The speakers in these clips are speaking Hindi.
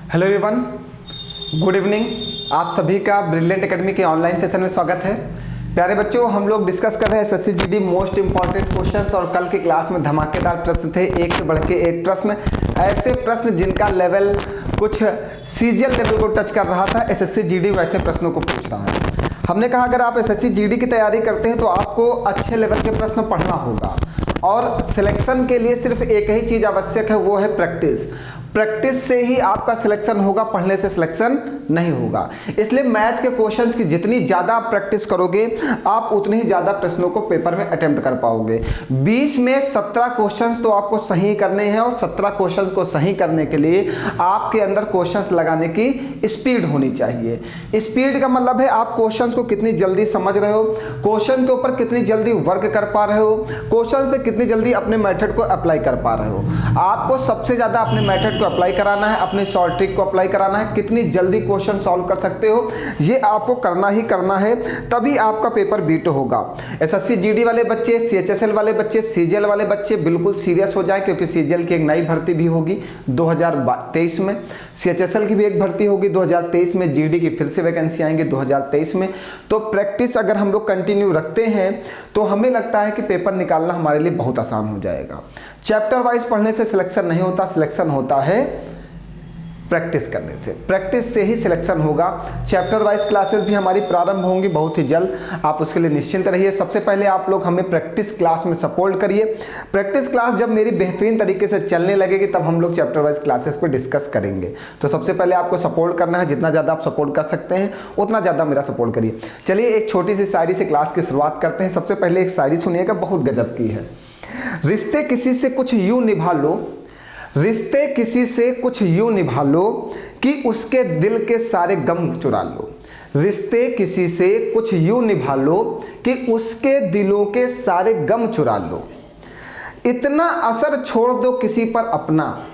Hello everyone, good evening. आप सभी का ब्रिलियंट एकेडमी के ऑनलाइन सेशन में स्वागत है। प्यारे बच्चों, हम लोग डिस्कस कर रहे हैं SSC GD most important questions और कल की क्लास में धमाकेदार प्रश्न थे, एक से बढ़ के एक प्रश्न, ऐसे प्रश्न जिनका लेवल कुछ सीजीएल लेवल को टच कर रहा था। एसएससी जीडी वैसे प्रश्नों को पूछ रहा है। हमने कहा अगर आप एसएससी जीडी की तैयारी करते हैं तो आपको अच्छे लेवल के प्रश्न पढ़ना होगा और सिलेक्शन के लिए सिर्फ एक ही चीज़ आवश्यक है, वो है प्रैक्टिस। प्रैक्टिस से ही आपका सिलेक्शन होगा, पढ़ने से सिलेक्शन नहीं होगा। इसलिए मैथ के क्वेश्चंस की जितनी ज़्यादा आप प्रैक्टिस करोगे आप उतनी ही ज़्यादा प्रश्नों को पेपर में अटेम्प्ट कर पाओगे। 20 में 17 क्वेश्चंस तो आपको सही करने हैं और 17 क्वेश्चंस को सही करने के लिए आपके अंदर क्वेश्चंस लगाने की स्पीड होनी चाहिए। स्पीड का मतलब है आप क्वेश्चंस को कितनी जल्दी समझ रहे हो, क्वेश्चन के ऊपर कितनी जल्दी वर्क कर पा रहे हो, क्वेश्चन पे कितनी जल्दी अपने मेथड को अप्लाई कर पा रहे हो। आपको सबसे ज़्यादा अपने मेथड को अप्लाई कराना है, अपने शॉर्ट ट्रिक को अप्लाई कराना है, कितनी जल्दी क्वेश्चन सॉल्व कर सकते हो, ये आपको करना ही करना है, तभी आपका पेपर बीट होगा। एसएससी जीडी वाले बच्चे, सीएचएसएल वाले बच्चे, सीजीएल वाले बच्चे बिल्कुल सीरियस हो जाएं, क्योंकि सीजीएल की एक नई भर्ती भी होगी 2023 में, सीएचएसएल की भी एक भर्ती होगी 2023 में, जीडी की फिर से वैकेंसी आएंगे 2023 में। तो प्रैक्टिस अगर हम लोग कंटिन्यू रखते हैं तो हमें लगता है कि पेपर निकालना हमारे लिए बहुत आसान हो जाएगा। चैप्टर वाइज पढ़ने से सिलेक्शन नहीं होता, सिलेक्शन होता है प्रैक्टिस करने से। प्रैक्टिस से ही सिलेक्शन होगा। चैप्टर वाइज क्लासेस भी हमारी प्रारंभ होंगी बहुत ही जल्द, आप उसके लिए निश्चिंत रहिए। सबसे पहले आप लोग हमें प्रैक्टिस क्लास में सपोर्ट करिए। प्रैक्टिस क्लास जब मेरी बेहतरीन तरीके से चलने लगेगी तब हम लोग चैप्टर वाइज क्लासेस पे डिस्कस करेंगे। तो सबसे पहले आपको सपोर्ट करना है, जितना ज़्यादा आप सपोर्ट कर सकते हैं उतना ज़्यादा मेरा सपोर्ट करिए। चलिए एक छोटी सी शायरी से क्लास की शुरुआत करते हैं। सबसे पहले एक शायरी सुनिएगा, बहुत गजब की है। रिश्ते किसी से कुछ यूं निभा लो, रिश्ते किसी से कुछ यूं निभा लो कि उसके दिल के सारे गम चुरा लो। रिश्ते किसी से कुछ यूं निभा लो कि उसके दिलों के सारे गम चुरा लो। इतना असर छोड़ दो किसी पर अपना,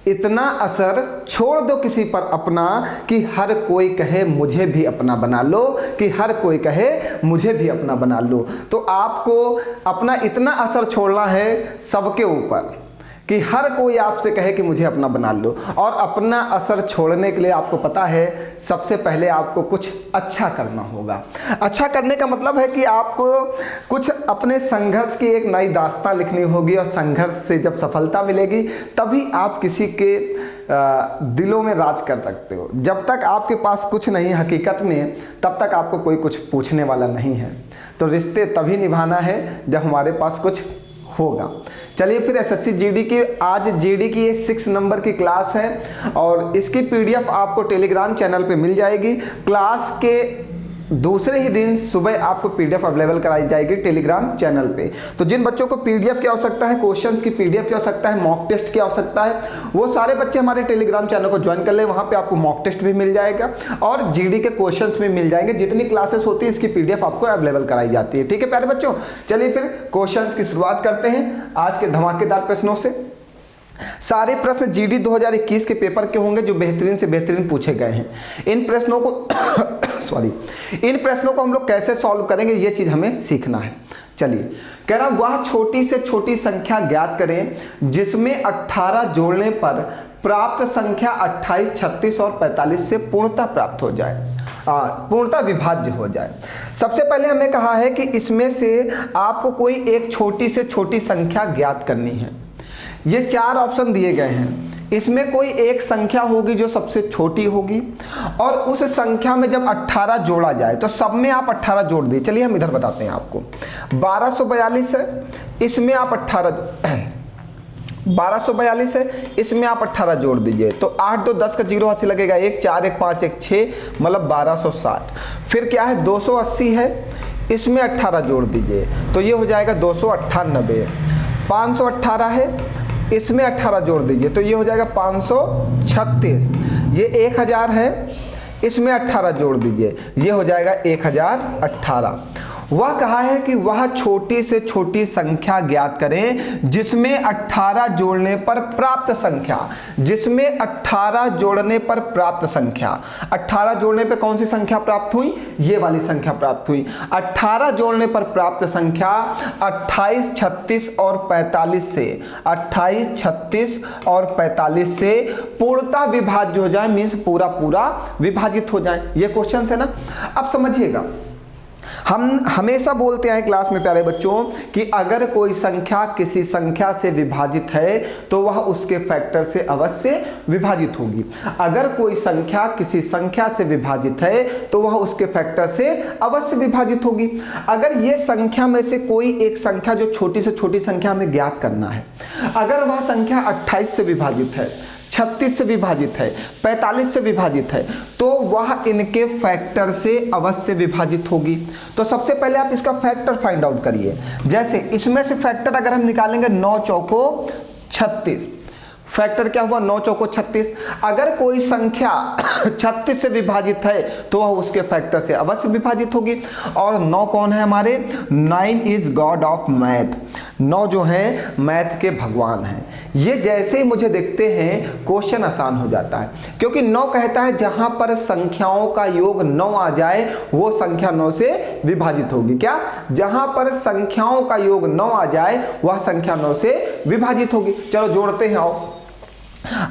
इतना असर छोड़ दो किसी पर अपना कि हर कोई कहे मुझे भी अपना बना लो, कि हर कोई कहे मुझे भी अपना बना लो। तो आपको अपना इतना असर छोड़ना है सबके ऊपर कि हर कोई आपसे कहे कि मुझे अपना बना लो। और अपना असर छोड़ने के लिए आपको पता है सबसे पहले आपको कुछ अच्छा करना होगा। अच्छा करने का मतलब है कि आपको कुछ अपने संघर्ष की एक नई दास्तां लिखनी होगी और संघर्ष से जब सफलता मिलेगी तभी आप किसी के दिलों में राज कर सकते हो। जब तक आपके पास कुछ नहीं हकीकत में, तब तक आपको कोई कुछ पूछने वाला नहीं है। तो रिश्ते तभी निभाना है जब हमारे पास कुछ होगा। चलिए फिर एसएससी जीडी की, आज जीडी की ये 6 नंबर की क्लास है और इसकी पीडीएफ आपको टेलीग्राम चैनल पे मिल जाएगी। क्लास के दूसरे ही दिन सुबह आपको पीडीएफ अवेलेबल कराई जाएगी टेलीग्राम चैनल पे। तो जिन बच्चों को पीडीएफ की आवश्यकता है, क्वेश्चंस की पीडीएफ की आवश्यकता है, मॉक टेस्ट की आवश्यकता है, वो सारे बच्चे हमारे टेलीग्राम चैनल को ज्वाइन कर ले। वहाँ पे आपको मॉक टेस्ट भी मिल जाएगा और जीडी के क्वेश्चंस भी मिल जाएंगे। जितनी क्लासेस होती है इसकी पीडीएफ आपको अवेलेबल कराई जाती है। ठीक है प्यारे बच्चों, चलिए फिर क्वेश्चंस की शुरुआत करते हैं आज के धमाकेदार प्रश्नों से। सारे प्रश्न जीडी 2021 के पेपर के होंगे जो बेहतरीन से बेहतरीन पूछे गए हैं। इन प्रश्नों को इन प्रश्नों को हम लोग कैसे सॉल्व करेंगे ये चीज हमें सीखना है। चलिए, कह रहा वह छोटी से छोटी संख्या ज्ञात करें जिसमें 18 जोड़ने पर प्राप्त संख्या 28, 36 और 45 से पूर्णतः प्राप्त हो जाए, पूर्णतः विभाज्य हो जाए। सबसे पहले हमें कहा है कि इसमें से आपको कोई एक छोटी से छोटी संख्या ज्ञात करनी है। ये 4 ऑप्शन दिए गए हैं, इसमें कोई एक संख्या होगी जो सबसे छोटी होगी और उस संख्या में जब 18 जोड़ा जाए तो सब में आप 18 जोड़ दिए। चलिए हम इधर बताते हैं आपको। 1242 है, इसमें आप 1242 है, इसमें आप 18 जोड़ दीजिए तो 8 2 10 का 0 हाथ से लगेगा, 1 4 1 5 1 6 मतलब 1260। फिर क्या है 280 है, इसमें 18 जोड़ दीजिए तो ये हो जाएगा 298। 518 है, इसमें 18 जोड़ दीजिए तो ये हो जाएगा 536। ये 1000 है, इसमें 18 जोड़ दीजिए, ये हो जाएगा 1018। वह कहा है कि वह छोटी से छोटी संख्या ज्ञात करें जिसमें 18 जोड़ने पर प्राप्त संख्या, जिसमें 18 जोड़ने पर प्राप्त संख्या, 18 जोड़ने पे कौन सी संख्या प्राप्त हुई, ये वाली संख्या प्राप्त हुई। 18 जोड़ने पर प्राप्त संख्या 28, 36 और 45 से, 28, 36 और 45 से पूर्णतः विभाज्य हो जाए, मीन्स पूरा पूरा विभाजित हो जाए। ये क्वेश्चन है ना। अब समझिएगा, हम हमेशा बोलते हैं क्लास में प्यारे बच्चों कि अगर कोई संख्या किसी संख्या से विभाजित है तो वह उसके फैक्टर से अवश्य विभाजित होगी। अगर कोई संख्या किसी संख्या से विभाजित है तो वह उसके फैक्टर से अवश्य विभाजित होगी। अगर ये संख्या में से कोई एक संख्या जो छोटी से छोटी संख्या हमें ज्ञात करना है, अगर वह संख्या 28 से विभाजित है, 36 से विभाजित है, 45 से विभाजित है, तो वह इनके फैक्टर से अवश्य विभाजित होगी। तो सबसे पहले आप इसका फैक्टर फाइंड आउट करिए। जैसे इसमें से फैक्टर अगर हम निकालेंगे 9 चौको 36, फैक्टर क्या हुआ 9 चौको 36। अगर कोई संख्या 36 से विभाजित है तो वह उसके फैक्टर से अवश्य विभाजित होगी। और 9 कौन है हमारे, 9 इज गॉड ऑफ मैथ, 9 जो है मैथ के भगवान हैं। ये जैसे ही मुझे देखते हैं क्वेश्चन आसान हो जाता है, क्योंकि 9 कहता है जहां पर संख्याओं का योग 9 आ जाए वो संख्या 9 से विभाजित होगी। क्या, जहां पर संख्याओं का योग 9 आ जाए वह संख्या 9 से विभाजित होगी। चलो जोड़ते हैं, आओ।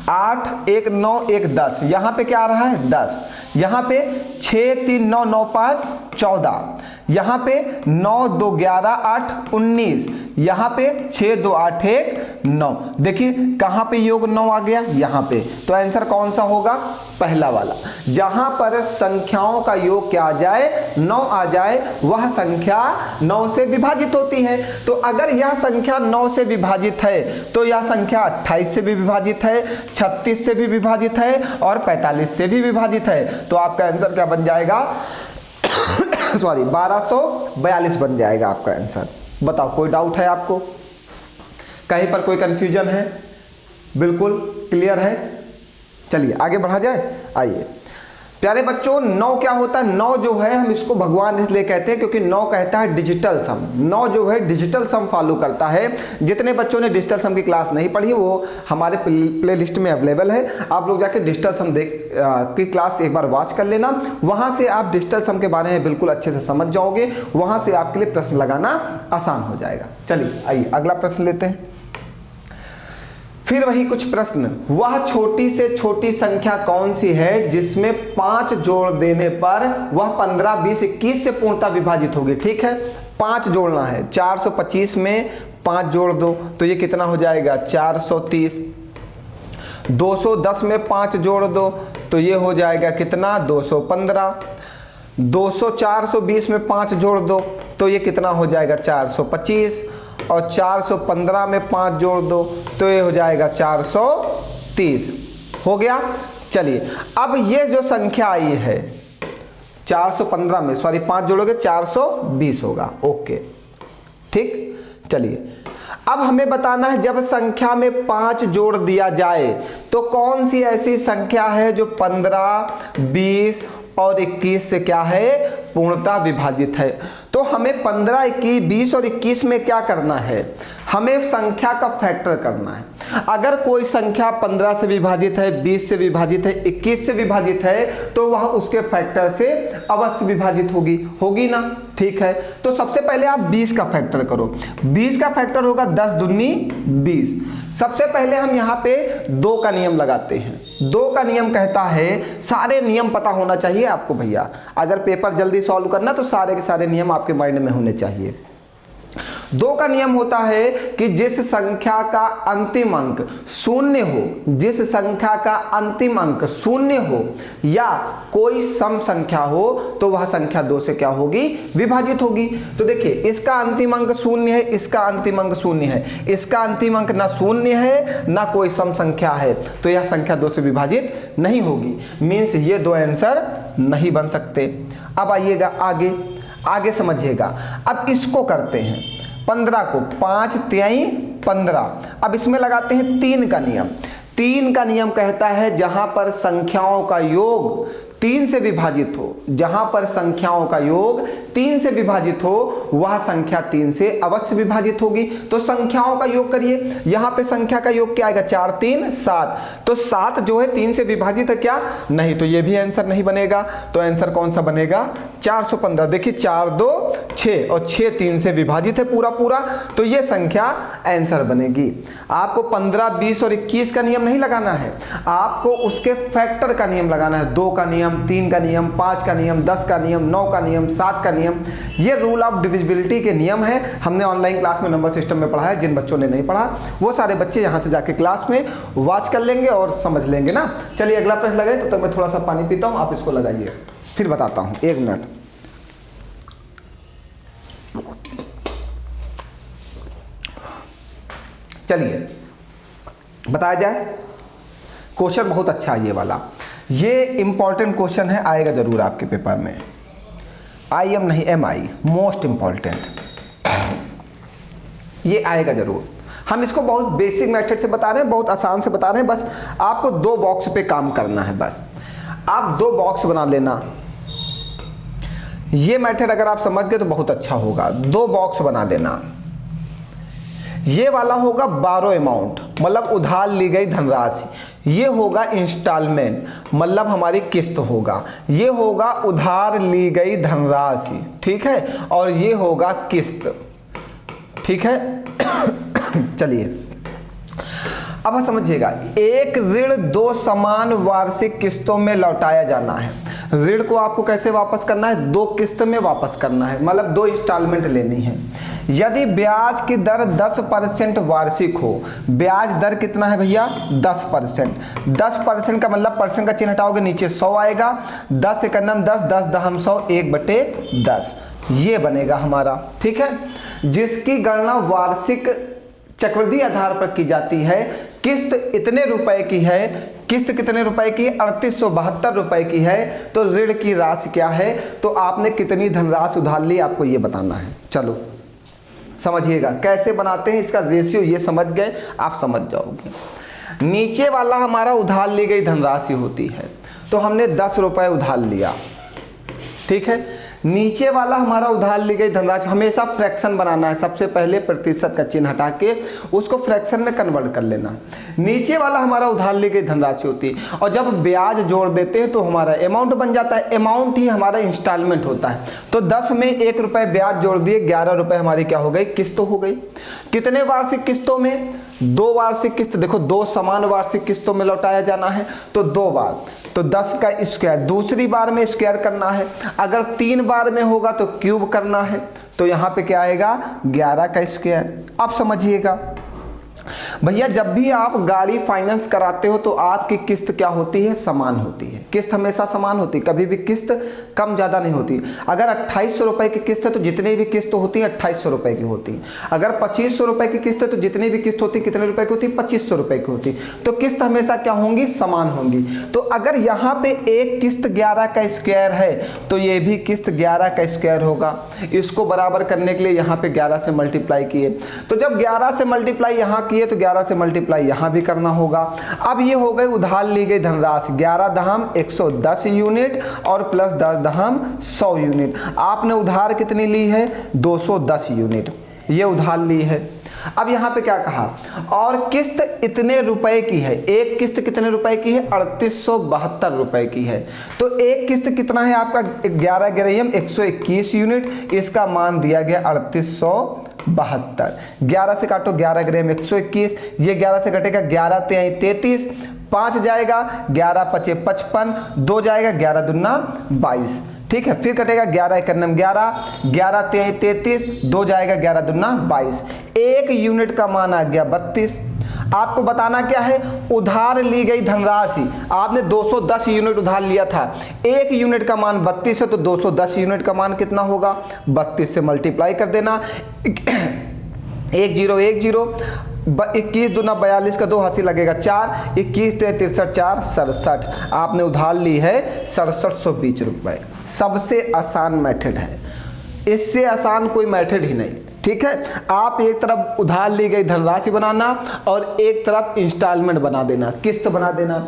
8, 1, 9, 1, 10, यहां पे क्या आ रहा है 10, यहां पे 6, 3, 9, 9, 5, 14, यहां पे 9, 2, 11, 8, 19, यहां पे 6, 2, 8, 1, 9। देखिए कहां पे योग 9 आ गया, यहां पे। तो आंसर कौन सा होगा, पहला वाला। जहां पर संख्याओं का योग क्या आ जाए, 9 आ जाए, वह संख्या 9 से विभाजित होती है। तो अगर यह संख्या 9 से विभाजित है तो यह संख्या 28 से भी विभाजित है, 36 से भी विभाजित है और 45 से भी विभाजित है। तो आपका आंसर क्या बन जाएगा, सॉरी 1242 बन जाएगा आपका आंसर। बताओ कोई डाउट है आपको, कहीं पर कोई कंफ्यूजन है, बिल्कुल क्लियर है। चलिए आगे बढ़ा जाए। आइए प्यारे बच्चों, 9 क्या होता है, 9 जो है हम इसको भगवान इसलिए कहते हैं क्योंकि 9 कहता है डिजिटल सम। 9 जो है डिजिटल सम फॉलो करता है। जितने बच्चों ने डिजिटल सम की क्लास नहीं पढ़ी वो हमारे प्ले लिस्ट में अवेलेबल है, आप लोग जाके डिजिटल सम की क्लास एक बार वॉच कर लेना। वहां से आप डिजिटल सम के बारे में बिल्कुल अच्छे से समझ जाओगे, वहां से आपके लिए प्रश्न लगाना आसान हो जाएगा। चलिए आइए अगला प्रश्न लेते हैं। फिर वही कुछ प्रश्न, वह छोटी से छोटी संख्या कौन सी है जिसमें 5 जोड़ देने पर वह 15, 20, 21 से पूर्णतः विभाजित होगी। ठीक है, 5 जोड़ना है, 425 में 5 जोड़ दो तो ये कितना हो जाएगा 430। 210 में 5 जोड़ दो तो ये हो जाएगा कितना 215। 420 में 5 जोड़ दो तो ये कितना हो जाएगा 425। और 415 में 5 जोड़ दो तो ये हो जाएगा 430। हो गया। चलिए अब ये जो संख्या आई है 415 में, सॉरी 5 जोड़ोगे 420 होगा। ओके ठीक। चलिए अब हमें बताना है जब संख्या में 5 जोड़ दिया जाए तो कौन सी ऐसी संख्या है जो 15, 20 और 21 से क्या है पूर्णतः विभाजित है। तो हमें 15, 21, 20 और 21 में क्या करना है, हमें संख्या का फैक्टर करना है। अगर कोई संख्या 15 से विभाजित है, 20 से विभाजित है, 21 से विभाजित है तो वह उसके फैक्टर से अवश्य विभाजित होगी ना। ठीक है, तो सबसे पहले आप 20 का फैक्टर करो। 20 का फैक्टर होगा 10 दूनी 20। सबसे पहले हम यहाँ पे 2 का नियम लगाते हैं। 2 का नियम कहता है, सारे नियम पता होना चाहिए आपको भैया, अगर पेपर जल्दी सॉल्व करना तो सारे के सारे नियम आपके माइंड में होने चाहिए। 2 का नियम होता है कि जिस संख्या का अंतिम अंक 0 हो, जिस संख्या का अंतिम अंक 0 हो या कोई सम संख्या हो तो वह संख्या 2 से क्या होगी विभाजित होगी। तो देखिए इसका अंतिम अंक 0 है, इसका अंतिम अंक 0 है, इसका अंतिम अंक ना 0 है ना कोई सम संख्या है, तो यह संख्या 2 से विभाजित नहीं होगी। मीन्स ये 2 आंसर नहीं बन सकते। अब आइएगा आगे समझिएगा। अब इसको करते हैं 15 को, 5 तिहाई 15। अब इसमें लगाते हैं 3 का नियम। 3 का नियम कहता है जहां पर संख्याओं का योग 3 से विभाजित हो, जहां पर संख्याओं का योग 3 से विभाजित हो वह संख्या 3 से अवश्य विभाजित होगी। तो संख्याओं का योग करिए, यहां पे संख्या का योग क्या आएगा 4 3 7, तो 7 जो है 3 से विभाजित है क्या, नहीं, तो ये भी आंसर नहीं बनेगा। तो आंसर कौन सा बनेगा 415। देखिए 4 2 6 और 6 3 से विभाजित है पूरा पूरा, तो ये संख्या आंसर बनेगी। आपको 15 20 और 21 का नियम नहीं लगाना है, आपको उसके फैक्टर का नियम लगाना है। 2 का नियम, 3 का नियम, 5 का नियम, 10 का नियम, 9 का नियम, 7 का नियम, ये रूल ऑफ डिविजिबिलिटी के नियम है। हमने ऑनलाइन क्लास में नंबर सिस्टम में पढ़ा है, जिन बच्चों ने नहीं पढ़ा वो सारे बच्चे यहाँ से जाके क्लास में वॉच कर लेंगे और समझ लेंगे ना। चलिए अगला प्रश्न लगाए, तब तक मैं थोड़ा सा पानी पीता हूँ, आप इसको लगाइए फिर बताता हूँ, 1 मिनट। चलिए बताया जाए, क्वेश्चन बहुत अच्छा है ये वाला, ये इंपॉर्टेंट क्वेश्चन है, आएगा जरूर आपके पेपर में। IM नहीं MI, मोस्ट इंपॉर्टेंट, ये आएगा जरूर। हम इसको बहुत बेसिक मेथड से बता रहे हैं, बहुत आसान से बता रहे हैं, बस आपको 2 बॉक्स पे काम करना है। बस आप 2 बॉक्स बना लेना, ये मेथड अगर आप समझ गए तो बहुत अच्छा होगा। 2 बॉक्स बना लेना, ये वाला होगा बारो अमाउंट, मतलब उधार ली गई धनराशि, ये होगा इंस्टॉलमेंट, मतलब हमारी किस्त होगा, ये होगा उधार ली गई धनराशि, ठीक है, और ये होगा किस्त, ठीक है। चलिए अब समझिएगा, एक ऋण 2 समान वार्षिक किस्तों में लौटाया जाना है। ऋण को आपको कैसे वापस करना है, 2 किस्त में वापस करना है, मतलब 2 इंस्टॉलमेंट लेनी है। यदि ब्याज की दर 10% वार्षिक हो, ब्याज दर कितना है भैया 10%, 10% का मतलब परसेंट का चिन्ह हटाओगे नीचे 100 आएगा, 10 एक 10, 10 दहम 100, 1/10, ये बनेगा हमारा, ठीक है। जिसकी गणना वार्षिक चक्रवृद्धि आधार पर की जाती है, किस्त इतने रुपए की है, किस्त कितने रुपए की, 3872 रुपए की है, तो ऋण की राशि क्या है, तो आपने कितनी धनराशि उधार ली आपको ये बताना है। चलो समझिएगा कैसे बनाते हैं, इसका रेशियो ये समझ गए आप समझ जाओगे। नीचे वाला हमारा उधार ली गई धनराशि होती है, तो हमने 10 रुपए उधार लिया, ठीक है। नीचे वाला हमारा उधार ली गई धनराशि, हमेशा फ्रैक्शन बनाना है, सबसे पहले प्रतिशत का चिन्ह हटा के उसको फ्रैक्शन में कन्वर्ट कर लेना। नीचे वाला हमारा उधार ली गई धनराशि होती है, और जब ब्याज जोड़ देते हैं तो हमारा अमाउंट बन जाता है, अमाउंट ही हमारा इंस्टॉलमेंट होता है। तो 10 में 1 रुपए ब्याज जोड़ दिए, 11 रुपए हमारी क्या हो गई, किस्त हो गई। कितने वार्षिक किस्तों में, 2 वार्षिक किस्त, देखो 2 समान वार्षिक किस्तों में लौटाया जाना है, तो 2 बार, तो 10 का स्क्वायर, दूसरी बार में स्क्वायर करना है, अगर 3 बार में होगा तो क्यूब करना है, तो यहाँ पे क्या आएगा 11 का स्क्वायर। आप समझिएगा भैया, जब भी आप गाड़ी फाइनेंस कराते हो तो आपकी किस्त क्या होती है, समान होती है, किस्त हमेशा समान होती है, कभी भी किस्त कम ज़्यादा नहीं होती। अगर 2800 रुपए की किस्त है तो जितनी भी किस्त होती है 2800 रुपए की होती है। अगर 2500 रुपए की किस्त है तो जितनी भी किस्त होती है कितने रुपए की होती है, 2500 रुपए की होती है। तो किस्त हमेशा क्या होंगी, समान होंगी। तो अगर यहाँ पे एक किस्त 11 का स्क्वायर है तो ये भी किस्त 11 का स्क्वायर होगा। इसको बराबर करने के लिए यहाँ पे 11 से मल्टीप्लाई किए, तो जब 11 से मल्टीप्लाई यहाँ किए तो 11 से मल्टीप्लाई यहाँ भी करना होगा। अब ये हो गई उधार ली गई धनराशि, 11 दहम 110 यूनिट और प्लस 10 दहम 100 यूनिट। आपने उधार कितनी ली है, 210 यूनिट, ये उधार ली है। अब यहाँ पे क्या कहा, और किस्त इतने रुपए की है, एक किस्त कितने रुपए की है, 3872 रुपए की है। तो एक किस्त कितना है आपका, 11 ग्राम 121 यूनिट, इसका मान दिया गया 3872। 11 से काटो 11 ग्राम 121, ये 11 से कटेगा 11 तिहाई 33, 5 जाएगा, 11 पचे 55, 2 जाएगा, 11 दूना 22, ठीक है। फिर कटेगा 11 एक 11, 11 तिहाई 33, 2 जाएगा, 11 दूना 22, एक यूनिट का मान आ गया 32। आपको बताना क्या है, उधार ली गई धनराशि, आपने 210 यूनिट उधार लिया था, एक यूनिट का मान 32 है, तो 210 यूनिट का मान कितना होगा, 32 से मल्टीप्लाई कर देना, 1010, 21 दूना 42 का 2 हाथी लगेगा 4, 21 63 4 67। आपने उधार ली है 6720 रुपए। सबसे आसान मेथड है, इससे आसान कोई मेथड ही नहीं, ठीक है। आप एक तरफ उधार ली गई धनराशि बनाना और एक तरफ इंस्टॉलमेंट बना देना, किस्त बना देना।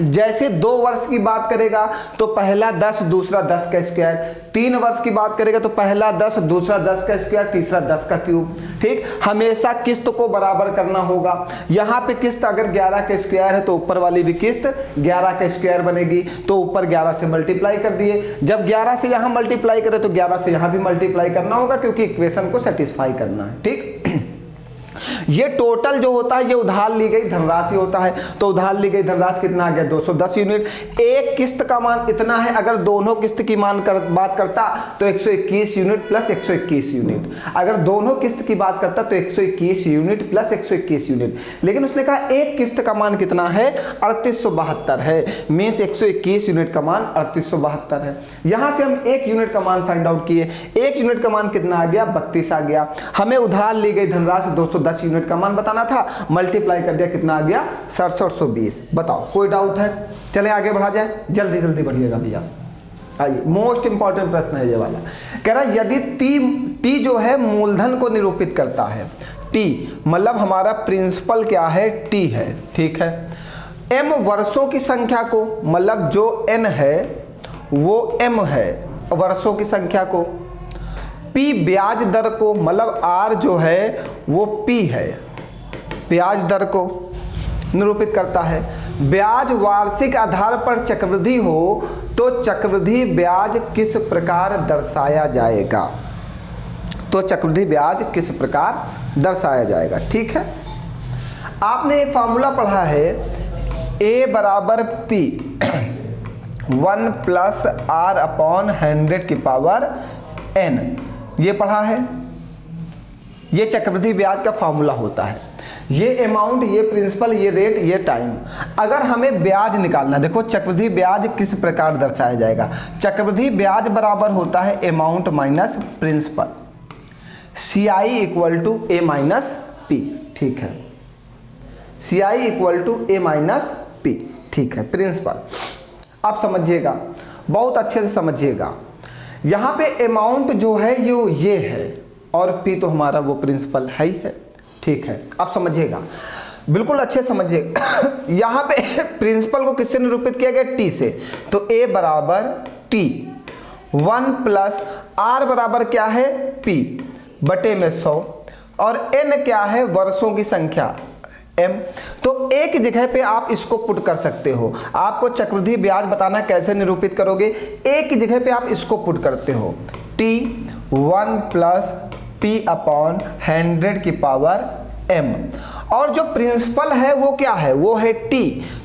जैसे 2 वर्ष की बात करेगा तो पहला 10, दूसरा 10 का स्क्वायर, 3 वर्ष की बात करेगा तो पहला 10, दूसरा 10 का स्क्वायर, तीसरा 10 का क्यूब। ठीक, हमेशा किस्त को बराबर करना होगा। यहाँ पे किस्त अगर 11 का स्क्वायर है तो ऊपर वाली भी किस्त 11 का स्क्वायर बनेगी, तो ऊपर 11 से मल्टीप्लाई कर दिए। जब 11 से यहाँ मल्टीप्लाई करें तो 11 से यहाँ भी मल्टीप्लाई करना होगा, क्योंकि इक्वेशन को सेटिस्फाई करना है। ठीक, ये टोटल जो होता है ये उधार ली गई धनराशि होता है। तो उधार ली गई धनराशि कितना आ गया, 210 यूनिट। एक किस्त का मान इतना है, अगर दोनों किस्त की बात करता तो 121 यूनिट प्लस 121 यूनिट। अगर दोनों किस्त की बात करता तो 121 यूनिट प्लस 121 यूनिट। लेकिन उसने कहा एक किस्त का मान कितना है, 3872 है। मीन्स 121 यूनिट का मान 3872 है। यहां से हम 1 यूनिट का मान फाइंड आउट किए। 1 यूनिट का मान कितना आ गया, 32 आ गया। हमें उधार ली गई धनराशि 210 यूनिट का मान बताना था, मल्टीप्लाई कर दिया, कितना आ गया 6720। बताओ कोई डाउट है? चले आगे बढ़ा जाए, जल्दी जल्दी बढ़िएगा भैया। आइए, मोस्ट इंपॉर्टेंट प्रश्न है ये वाला। कह रहा यदि टी जो है मूलधन को निरूपित करता है, टी मतलब हमारा प्रिंसिपल क्या है, टी है। ठीक है, एम वर्षों की संख्या को, मतलब जो एन है वो एम है वर्षों की संख्या को, पी ब्याज दर को, मतलब आर जो है वो पी है, ब्याज दर को निरूपित करता है। ब्याज वार्षिक आधार पर चक्रवृद्धि हो तो चक्रवृद्धि ब्याज किस प्रकार दर्शाया जाएगा, तो चक्रवृद्धि ब्याज किस प्रकार दर्शाया जाएगा। ठीक है, आपने एक फॉर्मूला पढ़ा है, ए बराबर पी 1 प्लस आर अपॉन 100 की पावर n, ये पढ़ा है। ये चक्रवृद्धि ब्याज का फॉर्मूला होता है। ये अमाउंट, ये प्रिंसिपल, ये रेट, ये टाइम। अगर हमें ब्याज निकालना, देखो चक्रवृद्धि ब्याज किस प्रकार दर्शाया जाएगा। चक्रवृद्धि ब्याज बराबर होता है amount minus principal, CI equal to A minus P. ठीक है, CI equal to A minus P. ठीक है, प्रिंसिपल आप समझिएगा, बहुत अच्छे से समझिएगा। यहाँ पे अमाउंट जो है ये है, और पी तो हमारा वो प्रिंसिपल है ही है। ठीक है, आप समझिएगा, बिल्कुल अच्छे समझिएगा। यहाँ पे प्रिंसिपल को किससे निरूपित किया गया, टी से। तो ए बराबर टी 1 प्लस आर बराबर क्या है, पी बटे में 100, और एन क्या है, वर्षों की संख्या m। तो एक जगह पे आप इसको पुट कर सकते हो। आपको चक्रवृद्धि ब्याज बताना कैसे निरूपित करोगे, एक जगह पे आप इसको पुट करते हो, t 1 प्लस p अपॉन 100 की पावर m, और जो प्रिंसिपल है वो क्या है, वो है t।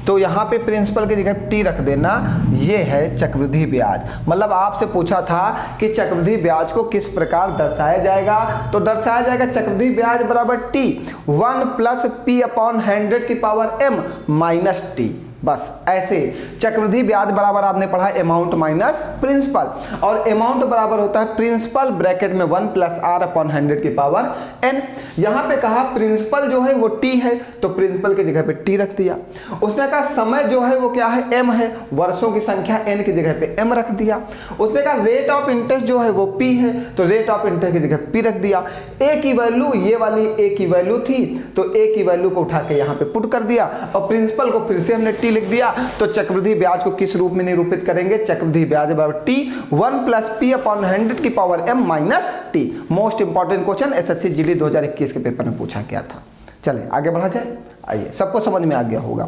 तो यहाँ पे प्रिंसिपल की जगह t रख देना, ये है चक्रवृद्धि ब्याज। मतलब आपसे पूछा था कि चक्रवृद्धि ब्याज को किस प्रकार दर्शाया जाएगा, तो दर्शाया जाएगा चक्रवृद्धि ब्याज बराबर t 1 प्लस p अपॉन 100 की पावर m माइनस t। बस ऐसे चक्रवृद्धि ब्याज बराबर आपने पढ़ा अमाउंट माइनस प्रिंसिपल, और अमाउंट बराबर होता है प्रिंसिपल ब्रैकेट में 1 प्लस आर अपॉन 100 की पावर n। यहाँ पे कहा प्रिंसिपल जो है वो t है, तो प्रिंसिपल की जगह पे t रख दिया। उसने कहा समय जो है वो क्या है, m है, वर्षों की संख्या n की जगह पे m रख दिया। उसने कहा रेट ऑफ इंटरेस्ट जो है वो p है, तो रेट ऑफ इंटरेस्ट की जगह p रख दिया। a की वैल्यू, ये वाली a की वैल्यू थी, तो a की वैल्यू को उठा के यहाँ पे पुट कर दिया, और प्रिंसिपल को फिर से हमने t लिख दिया। तो चक्रवृद्धि ब्याज को किस रूप में निरूपित करेंगे, चक्रवृद्धि ब्याज बराबर t 1 प्लस p अपॉन 100 की power m minus t। Most important question SSC GD 2021 के पेपर में पूछा गया था। चले आगे बढ़ा जाए। आइए, सबको समझ में आ गया होगा,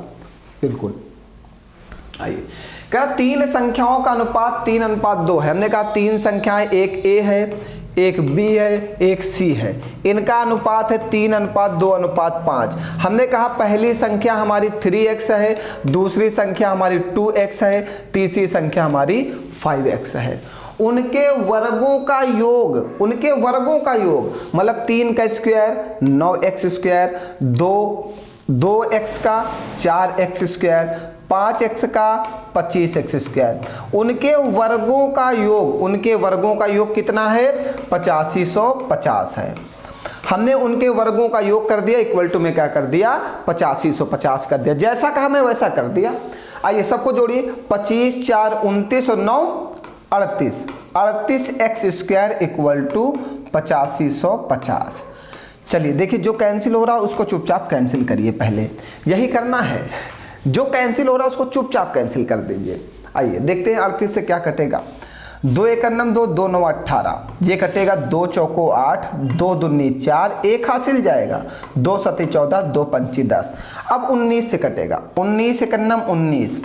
बिल्कुल। आइए, कहा 3 संख्याओं का अनुपात 3:2 है। हमने कहा 3 संख्याएं, एक a है, एक b है, एक c है। इनका अनुपात है 3:2:5। हमने कहा पहली संख्या हमारी 3x है, दूसरी संख्या हमारी 2x है, तीसरी संख्या हमारी 5x है। उनके वर्गों का योग, उनके वर्गों का योग मतलब 3 का स्क्वायर 9x स्क्वायर, 2x का 4x स्क्वायर, 5x का 25x स्क्वायर, उनके वर्गों का योग, उनके वर्गों का योग कितना है, 8550 है। हमने उनके वर्गों का योग कर दिया, इक्वल टू में क्या कर दिया, 8550 कर दिया। जैसा कहा मैं वैसा कर दिया। आइए सबको जोड़िए, 25 4 29 और 9 38, 38x स्क्वायर इक्वल टू 8550। चलिए देखिए, जो कैंसिल हो रहा है उसको चुपचाप कैंसिल करिए, पहले यही करना है। जो कैंसिल हो रहा है उसको चुपचाप कैंसिल कर दीजिए। आइए देखते हैं 38 से क्या कटेगा। 2 एकम 2, 2 9 18, ये कटेगा 2 चौको 8, 2 दूनी 4, 1 हासिल जाएगा, 2 सती 14, 2 पंची 10। अब 19 से कटेगा, 19 एकम 19,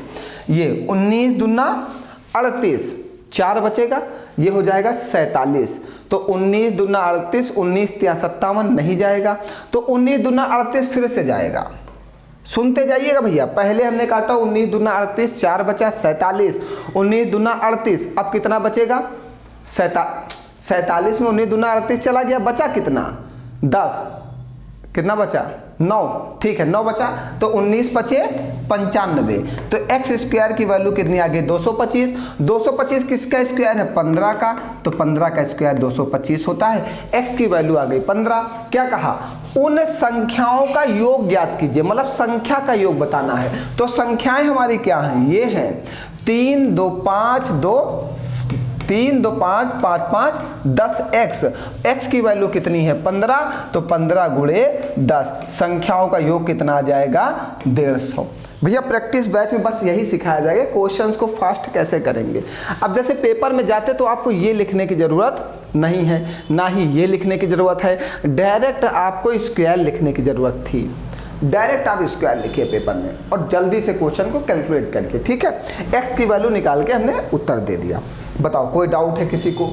ये 19 दूना 38, 4 बचेगा, ये हो जाएगा 47। तो 19 दूना 38, 19 तिया 57 नहीं जाएगा, तो 19 दूना 38 फिर से जाएगा। सुनते जाइएगा भैया, पहले हमने काटा 19 दूना 38, 4 बचा 47, 19 दूना 38, अब कितना बचेगा 47 में 19 दूना 38 चला गया, बचा कितना 10, कितना बचा 9, ठीक है 9 बचा, तो 19 पचे 95, तो एक्स स्क्वायर की वैल्यू कितनी आ गई 225। 225 किसका स्क्वायर है 15 का, तो 15 का स्क्वायर 225 होता है, एक्स की वैल्यू आ गई 15। क्या कहा, उन संख्याओं का योग ज्ञात कीजिए, मतलब संख्या का योग बताना है। तो संख्याएं हमारी क्या हैं, ये हैं 3 2 5 2 3 2 5 5 5 10 एक्स, एक्स की वैल्यू कितनी है 15, तो 15 गुणे 10, संख्याओं का योग कितना आ जाएगा 150। भैया प्रैक्टिस बैच में बस यही सिखाया जाएगा, क्वेश्चंस को फास्ट कैसे करेंगे। अब जैसे पेपर में जाते तो आपको ये लिखने की ज़रूरत नहीं है, ना ही ये लिखने की ज़रूरत है, डायरेक्ट आपको स्क्वायर लिखने की ज़रूरत थी। डायरेक्ट आप स्क्वायर लिखिए पेपर में और जल्दी से क्वेश्चन को कैलकुलेट करके, ठीक है। एक्स की वैल्यू निकाल के हमने उत्तर दे दिया। बताओ कोई डाउट है किसी को,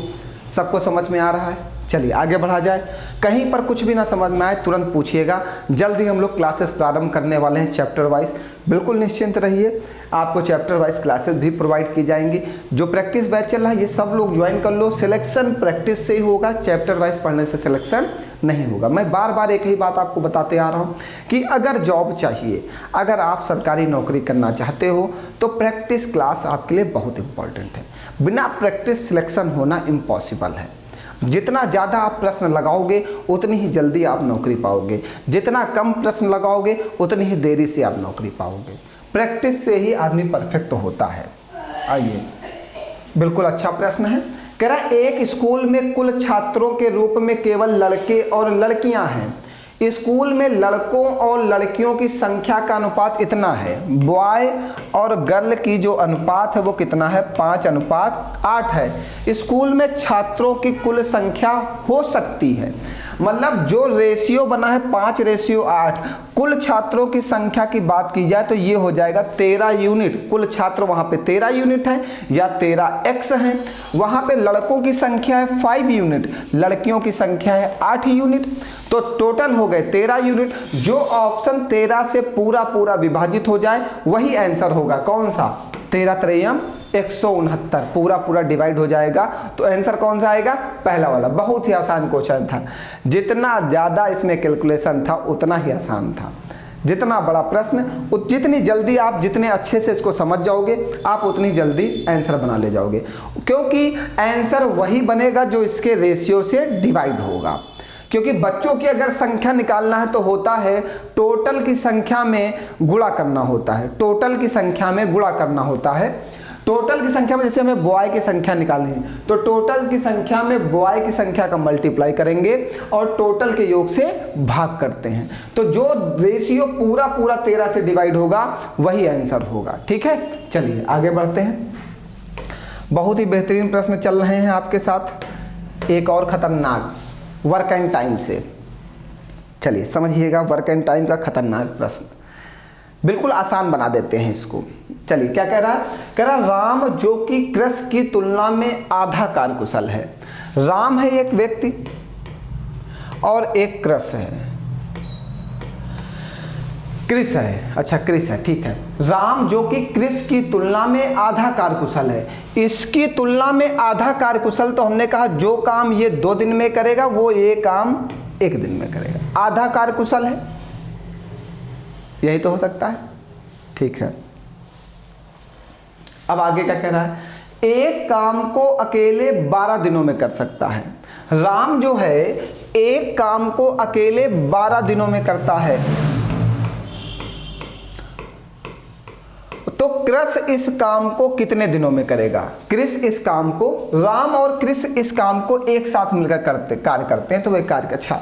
सबको समझ में आ रहा है? चलिए आगे बढ़ा जाए। कहीं पर कुछ भी ना समझ में आए तुरंत पूछिएगा। जल्द ही हम लोग क्लासेस प्रारंभ करने वाले हैं चैप्टर वाइज, बिल्कुल निश्चिंत रहिए, आपको चैप्टर वाइज क्लासेस भी प्रोवाइड की जाएंगी। जो प्रैक्टिस बैच चल रहा है ये सब लोग ज्वाइन कर लो, सिलेक्शन प्रैक्टिस से ही होगा, चैप्टर वाइज पढ़ने से सिलेक्शन नहीं होगा। मैं बार बार एक ही बात आपको बताते आ रहा हूँ कि अगर जॉब चाहिए, अगर आप सरकारी नौकरी करना चाहते हो तो प्रैक्टिस क्लास आपके लिए बहुत इंपॉर्टेंट है। बिना प्रैक्टिस सिलेक्शन होना इम्पॉसिबल है। जितना ज़्यादा आप प्रश्न लगाओगे उतनी ही जल्दी आप नौकरी पाओगे, जितना कम प्रश्न लगाओगे उतनी ही देरी से आप नौकरी पाओगे। प्रैक्टिस से ही आदमी परफेक्ट होता है। आइए, बिल्कुल अच्छा प्रश्न है। कह रहा है एक स्कूल में कुल छात्रों के रूप में केवल लड़के और लड़कियां हैं। स्कूल में लड़कों और लड़कियों की संख्या का अनुपात इतना है, बॉय और गर्ल की जो अनुपात है वो कितना है 5:8 है। स्कूल में छात्रों की कुल संख्या हो सकती है, मतलब जो रेशियो बना है 5:8, कुल छात्रों की संख्या की बात की जाए तो ये हो जाएगा 13 यूनिट। कुल छात्र वहाँ पे 13 यूनिट है या 13 एक्स हैं। वहाँ पे लड़कों की संख्या है 5 यूनिट, लड़कियों की संख्या है 8 यूनिट, तो टोटल हो गए 13 यूनिट। जो ऑप्शन 13 से पूरा पूरा विभाजित हो जाए वही आंसर होगा। कौन सा? 13 त्रियम 169, पूरा पूरा डिवाइड हो जाएगा तो आंसर कौन सा आएगा? पहला वाला। बहुत ही आसान क्वेश्चन था, जितना ज़्यादा इसमें कैलकुलेशन था उतना ही आसान था। जितना बड़ा प्रश्न, जितनी जल्दी आप जितने अच्छे से इसको समझ जाओगे आप उतनी जल्दी आंसर बना ले जाओगे, क्योंकि आंसर वही बनेगा जो इसके रेशियो से डिवाइड होगा। क्योंकि बच्चों की अगर संख्या निकालना है तो होता है टोटल की संख्या में गुणा करना होता है, टोटल की संख्या में गुणा करना होता है। टोटल की संख्या में जैसे हमें बॉय की संख्या निकालनी है तो टोटल की संख्या में बॉय की संख्या का मल्टीप्लाई करेंगे और टोटल के योग से भाग करते हैं, तो जो रेशियो पूरा पूरा 13 से डिवाइड होगा वही आंसर होगा। ठीक है, चलिए आगे बढ़ते हैं। बहुत ही बेहतरीन प्रश्न चल रहे हैं आपके साथ। एक और खतरनाक वर्क एंड टाइम से, चलिए समझिएगा। वर्क एंड टाइम का खतरनाक प्रश्न, बिल्कुल आसान बना देते हैं इसको। चलिए क्या कह रहा है? कह रहा राम जो कि कृष्ण की तुलना में आधा कार्यकुशल है। राम है एक व्यक्ति और एक कृष्ण है, कृष्ण है, अच्छा कृष्ण है, ठीक है। राम जो कि कृष्ण की तुलना में आधा कार्यकुशल है। इसकी तुलना में आधा कार्यकुशल तो हमने कहा जो काम ये 2 दिन में करेगा वो ये काम 1 दिन में करेगा। आधा कार्यकुशल है, यही तो हो सकता है। ठीक है, अब आगे क्या कह रहा है? एक काम को अकेले 12 दिनों में कर सकता है। राम जो है एक काम को अकेले 12 दिनों में करता है, तो कृष्ण इस काम को कितने दिनों में करेगा? कृष्ण इस काम को, राम और कृष्ण इस काम को एक साथ मिलकर कार्य करते हैं, तो वे कार्य, अच्छा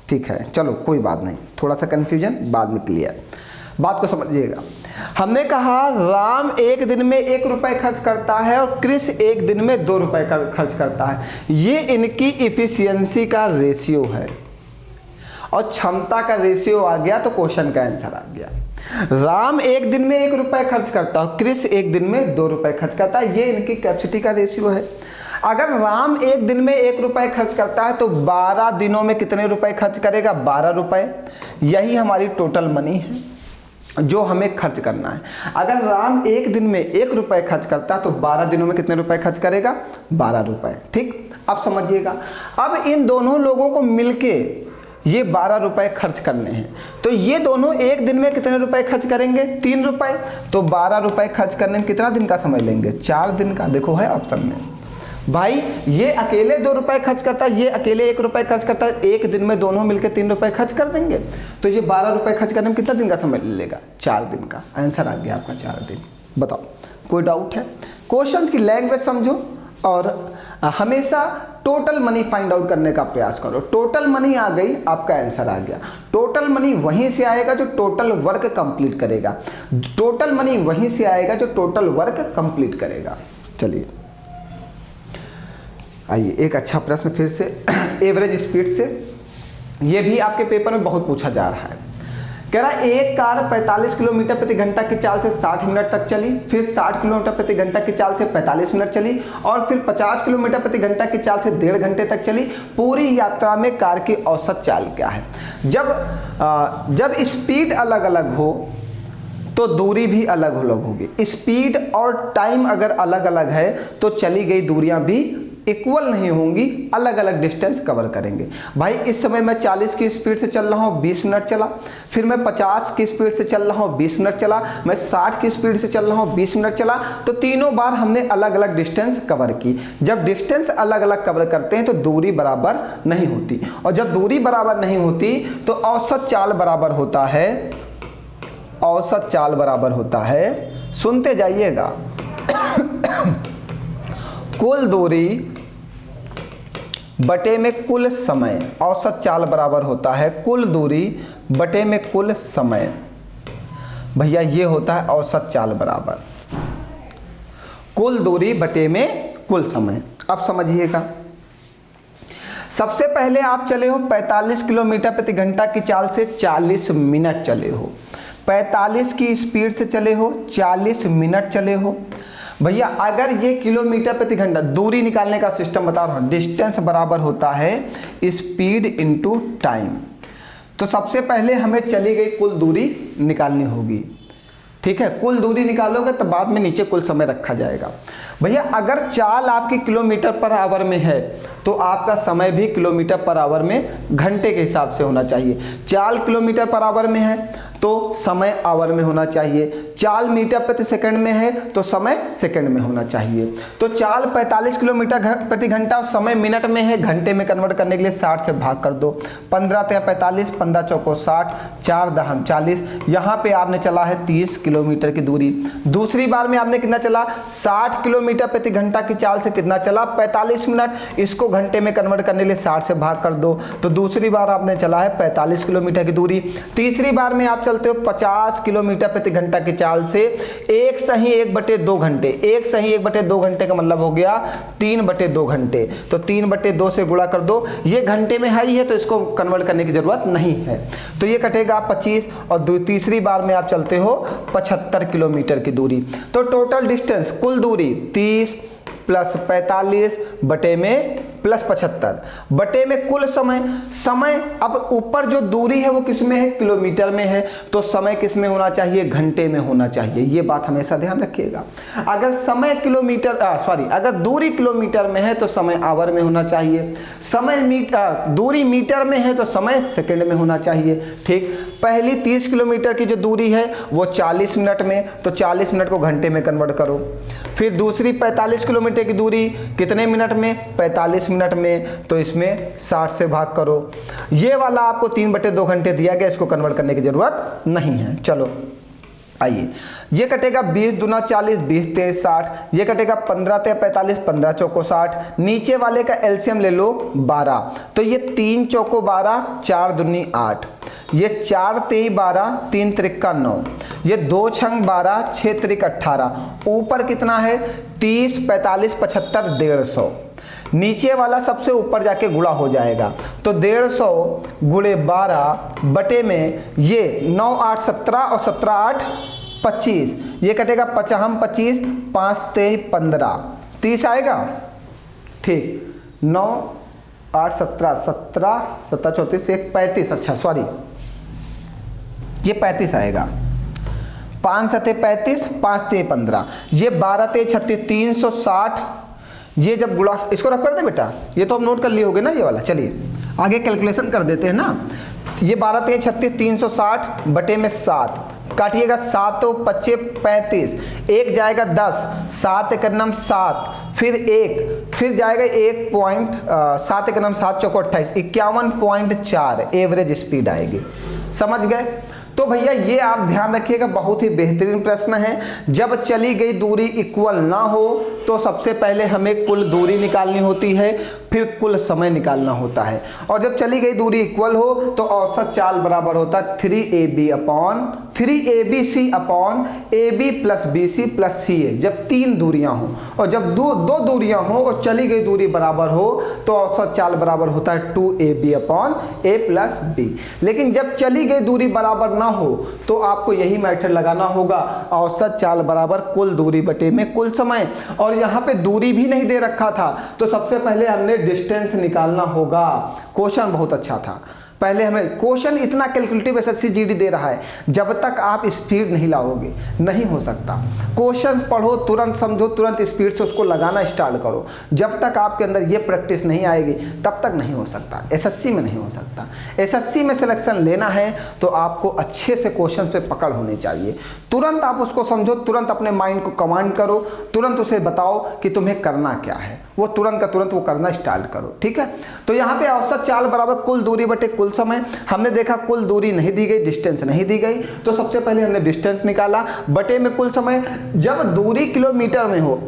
ठीक है, चलो कोई बात नहीं, थोड़ा सा कंफ्यूजन बाद में क्लियर। बात को समझिएगा। हमने कहा राम एक दिन में 1 रुपये खर्च करता है और क्रिस एक दिन में 2 रुपये खर्च करता है। ये इनकी इफिशियंसी का रेशियो है और क्षमता का रेशियो आ गया तो क्वेश्चन का आंसर आ गया। राम एक दिन में 1 रुपये खर्च करता है, क्रिस एक दिन में 2 रुपये खर्च करता है। ये इनकी कैपेसिटी का रेशियो है। अगर राम एक दिन में 1 रुपये खर्च करता है तो 12 दिनों में कितने रुपए खर्च करेगा? 12 रुपये। यही हमारी टोटल मनी है जो हमें खर्च करना है। अगर राम एक दिन में 1 रुपये खर्च करता है तो 12 दिनों में कितने रुपए खर्च करेगा? 12 रुपये। ठीक, अब समझिएगा। अब इन दोनों लोगों को मिलके ये 12 रुपये खर्च करने हैं, तो ये दोनों एक दिन में कितने रुपए खर्च करेंगे? 3 रुपये। तो 12 रुपये खर्च करने में कितना दिन का समय लेंगे? 4 दिन का। देखो है ऑप्शन में भाई, ये अकेले 2 रुपये खर्च करता है, ये अकेले 1 रुपये खर्च करता है, एक दिन में दोनों मिलकर 3 रुपये खर्च कर देंगे। तो ये 12 रुपये खर्च करने में कितना दिन का समय लेगा? 4 दिन का। आंसर आ गया आपका 4 दिन। बताओ, कोई डाउट है? क्वेश्चंस की लैंग्वेज समझो और हमेशा टोटल मनी फाइंड आउट करने का प्रयास करो। टोटल मनी आ गई, आपका आंसर आ गया। टोटल मनी वहीं से आएगा जो टोटल वर्क कंप्लीट करेगा। टोटल मनी वहीं से आएगा जो टोटल वर्क कंप्लीट करेगा। चलिए आइए एक अच्छा प्रश्न फिर से एवरेज स्पीड से, ये भी आपके पेपर में बहुत पूछा जा रहा है। कह रहा है एक कार 45 किलोमीटर प्रति घंटा की चाल से 60 मिनट तक चली, फिर 60 किलोमीटर प्रति घंटा की चाल से 45 मिनट चली और फिर 50 किलोमीटर प्रति घंटा की चाल से 1.5 घंटे तक चली। पूरी यात्रा में कार की औसत चाल क्या है? जब स्पीड अलग अलग हो तो दूरी भी अलग अलग होगी। स्पीड और टाइम अगर अलग अलग है तो चली गई दूरियां भी इक्वल नहीं होंगी, अलग अलग डिस्टेंस कवर करेंगे। भाई इस समय मैं 40 की स्पीड से चल रहा हूँ, 20 मिनट चला, फिर मैं 50 की स्पीड से चल रहा हूँ, 20 मिनट चला, मैं 60 की स्पीड से चल रहा हूँ, 20 मिनट चला। तो तीनों बार हमने अलग अलग डिस्टेंस कवर की। जब डिस्टेंस अलग अलग कवर करते हैं तो दूरी बराबर नहीं होती, और जब दूरी बराबर नहीं होती तो औसत चाल बराबर होता है, औसत चाल बराबर होता है, सुनते जाइएगा, कुल दूरी बटे में कुल समय। औसत चाल बराबर होता है कुल दूरी बटे में कुल समय। भैया ये होता है औसत चाल बराबर कुल दूरी बटे में कुल समय। अब समझिएगा, सबसे पहले आप चले हो 45 किलोमीटर प्रति घंटा की चाल से 40 मिनट चले हो, 45 की स्पीड से चले हो, 40 मिनट चले हो। भैया अगर ये किलोमीटर प्रति घंटा, दूरी निकालने का सिस्टम बता रहा हूँ, डिस्टेंस बराबर होता है स्पीड इनटू टाइम। तो सबसे पहले हमें चली गई कुल दूरी निकालनी होगी। ठीक है, कुल दूरी निकालोगे तो बाद में नीचे कुल समय रखा जाएगा। भैया अगर चाल आपकी किलोमीटर पर आवर में है तो आपका समय भी किलोमीटर पर आवर में घंटे के हिसाब से होना चाहिए। चाल किलोमीटर पर आवर में है तो समय आवर में होना चाहिए। चाल मीटर प्रति सेकंड में है तो समय सेकंड में होना चाहिए। तो चाल 45 किलोमीटर प्रति घंटा और समय मिनट में है, घंटे में कन्वर्ट करने के लिए 60 से भाग कर दो। 15 × 45, 15 चौको 60, 4 दहम 40। यहाँ पे आपने चला है 30 किलोमीटर की दूरी। दूसरी बार में आपने कितना चला? 60 किलोमीटर प्रति घंटा की चाल से कितना चला? 45 मिनट। इसको घंटे में कन्वर्ट करने के लिए 60 से भाग कर दो, तो दूसरी बार आपने चला है 45 किलोमीटर की दूरी। तीसरी बार में आप चलते हो 50 किलोमीटर प्रति घंटा की चाल से 1 सही 1/2 घंटे। 1 सही 1/2 घंटे का मतलब हो गया 3/2 घंटे। तो 3/2 से गुणा कर दो। ये घंटे में है ही है तो इसको कन्वर्ट करने की जरूरत नहीं है, तो ये कटेगा 25। और तीसरी बार में आप चलते हो 75 किलोमीटर की दूरी। तो टोटल डिस्टेंस, कुल दूरी 30 + 45 बटे में +75 बटे में कुल समय। समय अब ऊपर जो दूरी है वो किस में है? किलोमीटर में है, तो समय किस में होना चाहिए? घंटे में होना चाहिए। ये बात हमेशा ध्यान रखिएगा। अगर समय अगर दूरी किलोमीटर में है तो समय आवर में होना चाहिए। दूरी मीटर में है तो समय सेकंड में होना चाहिए। ठीक, पहली 30 किलोमीटर की जो दूरी है वो 40 मिनट में, तो 40 मिनट को घंटे में कन्वर्ट करो। फिर दूसरी 45 किलोमीटर की दूरी कितने मिनट में? 45 मिनट में, तो इसमें 60 से भाग करो। ये वाला आपको 3/2 घंटे दिया गया, इसको कन्वर्ट करने की जरूरत नहीं है। चलो आइए, ये कटेगा 20 दूना 40, 20 तेज 60। ये कटेगा 15 × 45, 15 चौको 60। नीचे वाले का एलसीएम ले लो 12, तो ये 3 चौको 12, 4 दूनी 8। ये 4 तेई 12, 3 त्रिक 9, ये 2 छंग 12, 6 त्रिक 18, ऊपर कितना है 30, 45, 75, 150। नीचे वाला सबसे ऊपर जाके गुणा हो जाएगा, तो 150 गुणे 12 बटे में ये 9 8 17 और 17 8 25, ये कटेगा 55 25, 5 तेई 15, 30 आएगा। ठीक, 9 8 17 17 17 34 1 35, अच्छा सॉरी ये 35 आएगा। 5 7 35, 5 तेई 15, ये 12 तेई 36 360। ये जब गुणा, इसको रख कर दे बेटा, ये तो हम नोट कर लिए होगे ना ये वाला। चलिए आगे कैलकुलेशन कर देते हैं ना। ये 12 तेई 36 360 बटे में 7, काटिएगा 7 तो 25 35, 1 जाएगा 10, 7 1 9 7, फिर 1, फिर जाएगा 1 पॉइंट 7 1 9 7 चौको 28, 51.4 एवरेज स्पीड आएगी। समझ गए? तो भैया ये आप ध्यान रखिएगा, बहुत ही बेहतरीन प्रश्न है। जब चली गई दूरी इक्वल ना हो तो सबसे पहले हमें कुल दूरी निकालनी होती है, फिर कुल समय निकालना होता है। और जब चली गई दूरी इक्वल हो तो औसत चाल बराबर होता है 3ABC upon AB plus BC plus CA, जब 3 दूरियां हों। और जब दो दूरियां हों और चली गई दूरी बराबर हो तो औसत चाल बराबर होता है 2AB upon A plus B। लेकिन जब चली गई दूरी बराबर ना हो तो आपको यही मेथड लगाना होगा, औसत चाल बराबर कुल दूरी बटे में कुल समय। और यहाँ पे दूरी भी नहीं दे रखा था तो सबसे पहले हमने डिस्टेंस निकालना होगा। क्वेश्चन बहुत अच्छा था, पहले हमें क्वेश्चन इतना कैलकुलेटिव एसएससी जीडी दे रहा है, जब तक आप स्पीड नहीं लाओगे नहीं हो सकता। क्वेश्चंस पढ़ो, तुरंत समझो, तुरंत स्पीड से उसको लगाना स्टार्ट करो। जब तक आपके अंदर ये प्रैक्टिस नहीं आएगी तब तक नहीं हो सकता, एसएससी में नहीं हो सकता। एसएससी में सिलेक्शन लेना है तो आपको अच्छे से क्वेश्चन पे पकड़ होनी चाहिए। तुरंत आप उसको समझो, तुरंत अपने माइंड को कमांड करो, तुरंत उसे बताओ कि तुम्हें करना क्या है, वो तुरंत का तुरंत वो करना स्टार्ट करो। ठीक है, तो यहाँ पे औसत चाल बराबर कुल दूरी बटे कुल समय। हमने देखा कुल दूरी नहीं दी गई, डिस्टेंस नहीं दी गई, तो सबसे पहले हमने डिस्टेंस निकाला बटे में कुल समय। जब दूरी किलोमीटर में हो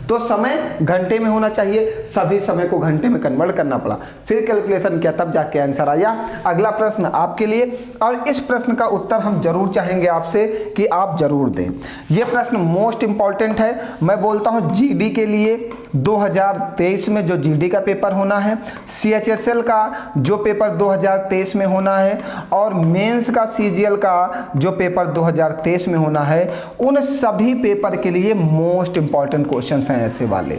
तो समय घंटे में होना चाहिए, सभी समय को घंटे में कन्वर्ट करना पड़ा, फिर कैलकुलेशन किया, तब जाके आंसर आया। अगला प्रश्न आपके लिए, और इस प्रश्न का उत्तर हम जरूर चाहेंगे आपसे कि आप जरूर दें। यह प्रश्न मोस्ट इंपॉर्टेंट है। मैं बोलता हूं जीडी के लिए 2023 में जो जीडी का पेपर होना है, CHSL का जो पेपर 2023 में होना है, और मेंस का CGL का जो पेपर 2023 में होना है, उन सभी पेपर के लिए मोस्ट इंपॉर्टेंट क्वेश्चंस हैं ऐसे वाले।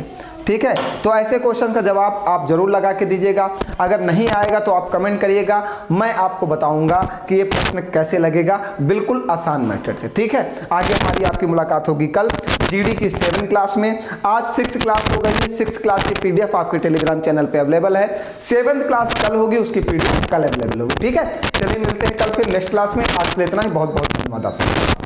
ठीक है, तो ऐसे क्वेश्चन का जवाब आप जरूर लगा के दीजिएगा। अगर नहीं आएगा तो आप कमेंट करिएगा, मैं आपको बताऊंगा कि ये प्रश्न कैसे लगेगा, बिल्कुल आसान मेथड से। ठीक है, आगे हमारी आपकी मुलाकात होगी कल जीडी की 7th क्लास में। आज 6th क्लास हो गई है, 6th क्लास की PDF आपके टेलीग्राम चैनल पे अवेलेबल है। 7th क्लास कल होगी, उसकी PDF कल अवेलेबल होगी। ठीक है, चलिए मिलते हैं कल फिर नेक्स्ट क्लास में। आज के लिए इतना ही, बहुत बहुत धन्यवाद आपका।